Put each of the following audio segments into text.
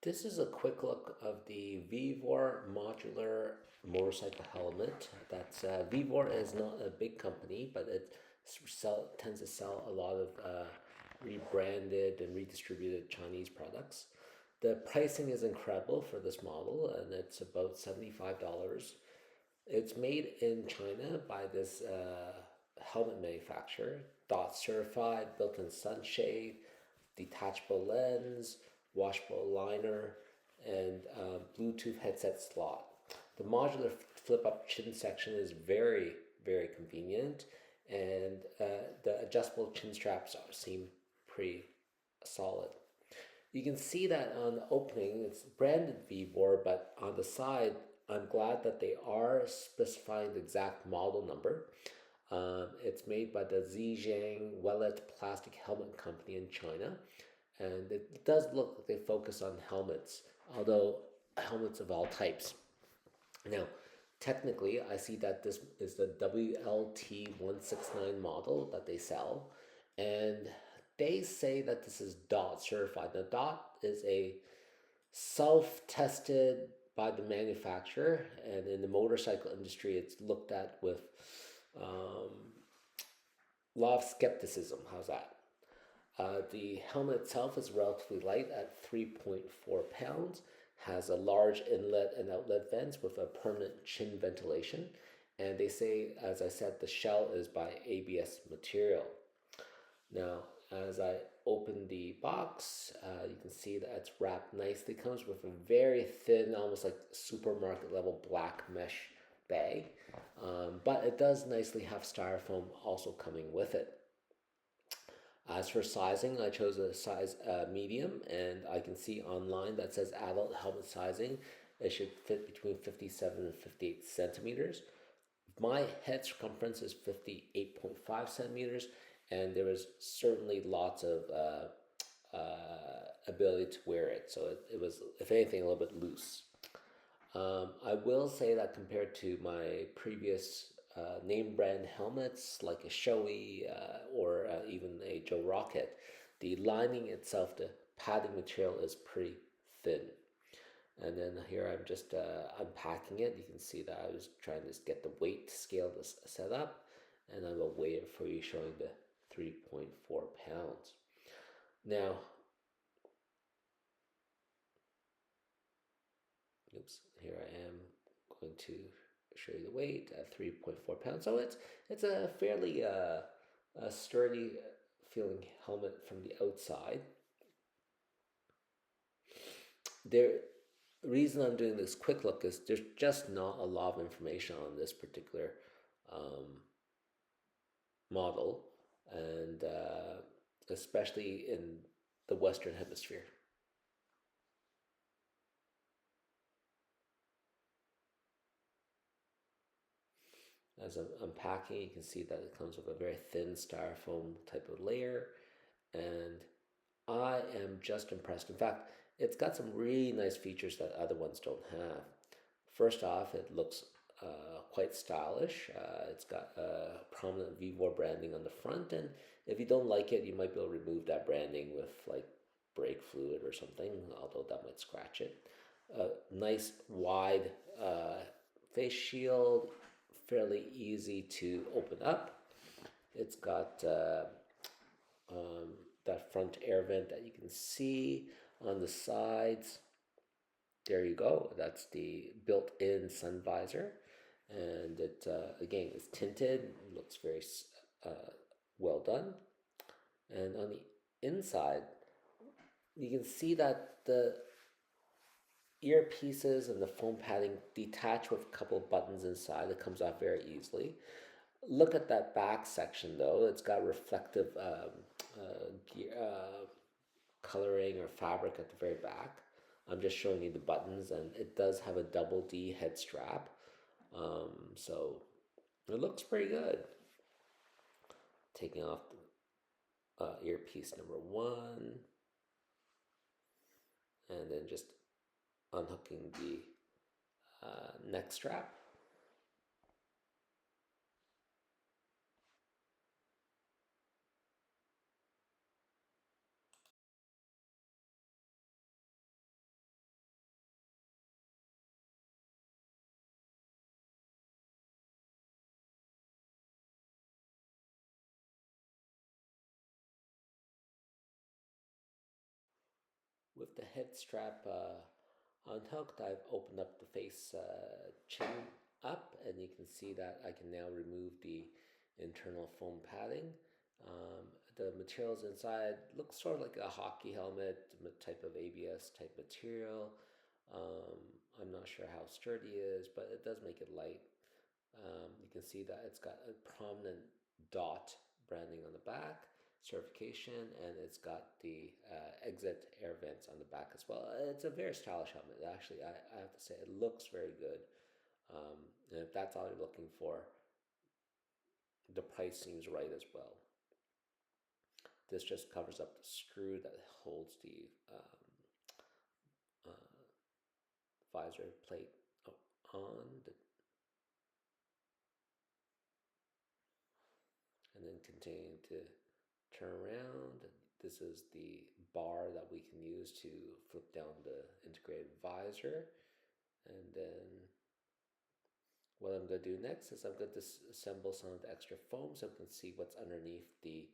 This is a quick look of the VEVOR modular motorcycle helmet. That's VEVOR is not a big company, but it tends to sell a lot of rebranded and redistributed Chinese products. The pricing is incredible for this model, and it's about $75. It's made in China by this helmet manufacturer, DOT certified, built-in sunshade, detachable lens, washable liner, and Bluetooth headset slot. The modular flip-up chin section is very, very convenient, and the adjustable chin straps seem pretty solid. You can see that on the opening, it's branded VEVOR, but on the side, I'm glad that they are specifying the exact model number. It's made by the Zhejiang Welet Plastic Helmet Company in China, and it does look like they focus on helmets, although helmets of all types. Now, technically, I see that this is the WLT169 model that they sell, and they say that this is DOT certified. Now, DOT is a self-tested by the manufacturer, and in the motorcycle industry, it's looked at with a lot of skepticism. How's that? The helmet itself is relatively light at 3.4 pounds, has a large inlet and outlet vents with a permanent chin ventilation, and they say, as I said, the shell is by ABS material. Now, as I open the box, you can see that it's wrapped nicely. It comes with a very thin, almost like supermarket level black mesh bag, but it does nicely have styrofoam also coming with it. As for sizing, I chose a size medium, and I can see online that says adult helmet sizing. It should fit between 57 and 58 centimeters. My head circumference is 58.5 centimeters, and there was certainly lots of ability to wear it. So it was, if anything, a little bit loose. I will say that compared to my previous name brand helmets like a Shoei or even a Joe Rocket, the lining itself, the padding material is pretty thin. And then here I'm just unpacking it. You can see that I was trying to get the weight scale set up, and I will weigh it for you, showing the 3.4 pounds. Now, oops, here I am going to show you the weight at 3.4 pounds. So it's a fairly a sturdy feeling helmet from the outside. The reason I'm doing this quick look is there's just not a lot of information on this particular model, and especially in the Western Hemisphere. As I'm unpacking, you can see that it comes with a very thin styrofoam type of layer, and I am just impressed. In fact, it's got some really nice features that other ones don't have. First off, it looks quite stylish. It's got prominent VEVOR branding on the front, and if you don't like it, you might be able to remove that branding with like brake fluid or something, although that might scratch it. Nice wide face shield, fairly easy to open up. It's got that front air vent that you can see on the sides. There you go. That's the built-in sun visor, and it again is tinted. It looks very well done. And on the inside, you can see that the earpieces and the foam padding detach with a couple of buttons inside. It comes off very easily. Look at that back section though. It's got reflective coloring or fabric at the very back. I'm just showing you the buttons, and it does have a double D head strap. So it looks pretty good. Taking off earpiece number one, and then just unhooking the neck strap. With the head strap unhooked, I've opened up the face chin up, and you can see that I can now remove the internal foam padding. The materials inside look sort of like a hockey helmet type of ABS type material. Um, I'm not sure how sturdy it is, but it does make it light. You can see that it's got a prominent dot branding on the back, certification, and it's got the exit air vents on the back as well. It's a very stylish helmet. Actually, I have to say, it looks very good. And if that's all you're looking for, the price seems right as well. This just covers up the screw that holds the uh, visor plate on, and then continuing to turn around. This is the bar that we can use to flip down the integrated visor. And then what I'm going to do next is I'm going to disassemble some of the extra foam so we can see what's underneath the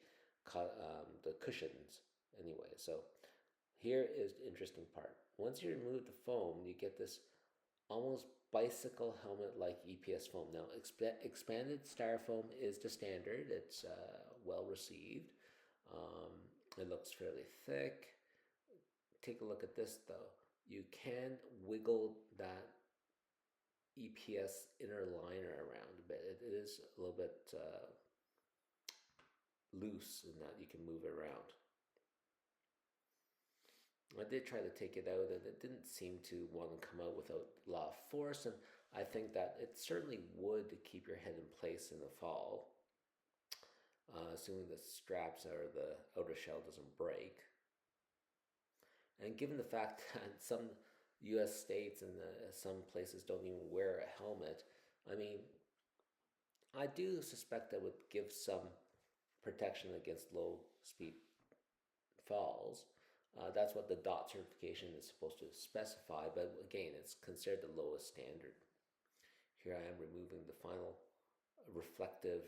cushions anyway. So here is the interesting part. Once you remove the foam, you get this almost bicycle helmet like EPS foam. Now, expanded styrofoam is the standard, it's well received. Um, it looks fairly thick. Take a look at this though. You can wiggle that EPS inner liner around a bit. It is a little bit loose in that you can move it around. I did try to take it out, and it didn't seem to want to come out without a lot of force. And I think that it certainly would keep your head in place in the fall, assuming the straps or the outer shell doesn't break. And given the fact that some U.S. states and some places don't even wear a helmet, I mean, I do suspect that would give some protection against low speed falls. That's what the DOT certification is supposed to specify, but again, it's considered the lowest standard. Here I am removing the final reflective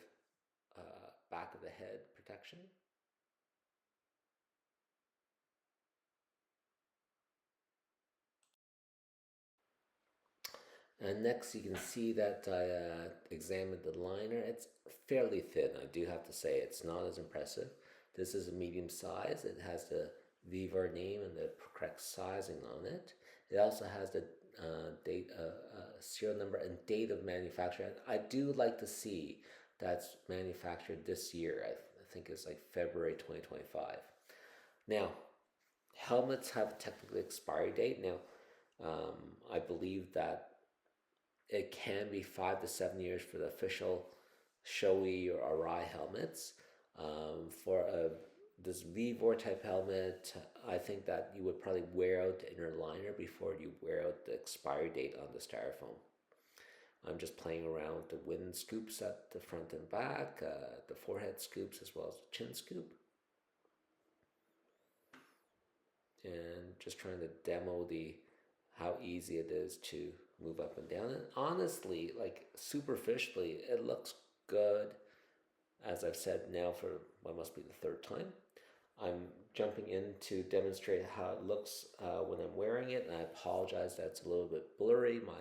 back of the head protection. And next you can see that I examined the liner. It's fairly thin, I do have to say. It's not as impressive. This is a medium size. It has the VEVOR name and the correct sizing on it. It also has the serial number and date of manufacture. And I do like to see that's manufactured this year. I think it's like February 2025. Now, helmets have a technical expiry date. Now, I believe that it can be 5 to 7 years for the official Shoei or Arai helmets. For this VEVOR type helmet, I think that you would probably wear out the inner liner before you wear out the expiry date on the styrofoam. I'm just playing around with the wind scoops at the front and back, the forehead scoops as well as the chin scoop. And just trying to demo how easy it is to move up and down. And honestly, like superficially, it looks good. As I've said now for what must be the third time. I'm jumping in to demonstrate how it looks when I'm wearing it, and I apologize that it's a little bit blurry. My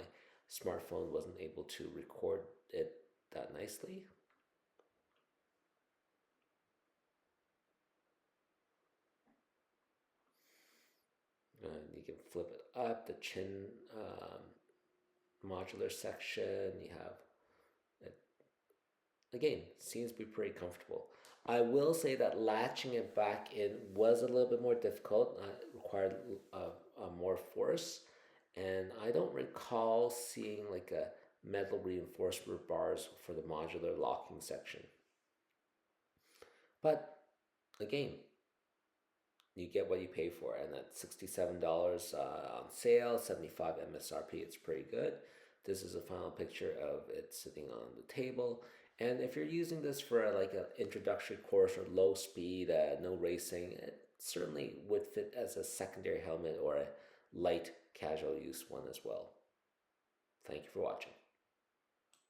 smartphone wasn't able to record it that nicely. And you can flip it up, the chin modular section. You have it, again, seems to be pretty comfortable. I will say that latching it back in was a little bit more difficult. It required more force, and I don't recall seeing like a metal reinforcement bars for the modular locking section. But again, you get what you pay for, and at $67 on sale, 75 MSRP, it's pretty good. This is a final picture of it sitting on the table. And if you're using this for like an introductory course or low speed, no racing, it certainly would fit as a secondary helmet or a light casual use one as well. Thank you for watching.